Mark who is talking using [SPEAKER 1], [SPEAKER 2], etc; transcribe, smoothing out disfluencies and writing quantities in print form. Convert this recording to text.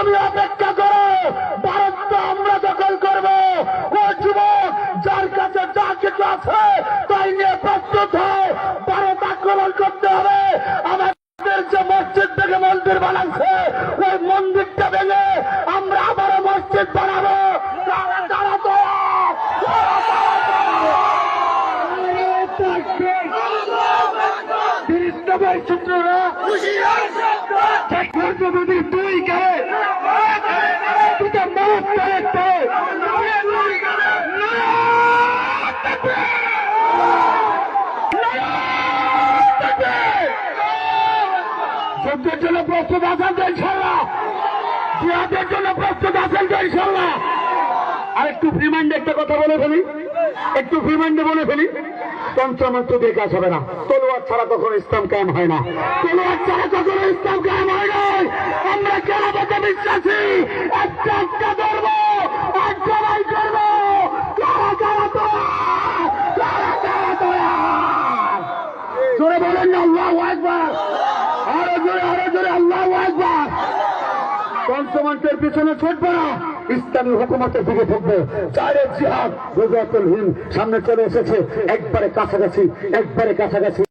[SPEAKER 1] তুমি অপেক্ষা করো, ভারত তো আমরা দখল করবো। ও যুবক, যার কাছে যা কিছু আছে তাই নিয়ে প্রস্তুত হও, ভারত আক্রমণ করতে হবে। আমাদের যে মসজিদ থেকে মন্দির বানাচ্ছে, ওই মন্দিরটা ভেঙে আমরা আবারও মসজিদ বানাবো। দুই গায়ে দুটা মত যুদ্ধের জন্য প্রস্তুত আছেন তো ইনশাল্লাহ? জিহাদের জন্য প্রস্তুত আছেন তো ইনশাল্লাহ? আর একটু ফ্রিমাইন্ডে একটা কথা বলে ফেলি, একটু ফ্রিমাইন্ডে বলে ফেলি, তন্ত্রমন্ত্র দিয়ে কাজ হবে না। তলোয়ার ছাড়া কখনো ইসলাম কায়েম হয় না, তলোয়ার ছাড়া কখনো ইসলাম কায়েম হয় নাই। আমরা কেরামতে বিশ্বাসী, একটা একটা ধরবো, এক জবাই করবো। কারা কারা তৈয়ার, কারা কারা তৈয়ার? জোরে বলেন না আল্লাহু আকবার, আরো জোরে আল্লাহু আকবার। পঞ্চমন্ত্রের পিছনে ছুটবে না, ইসলামী হুকুমতের দিকে থাকবে। ডাইরেক্ট জিহাদ, গজওয়াতুল হিন্দ সামনে চলে এসেছে, একবারে কাছাকাছি।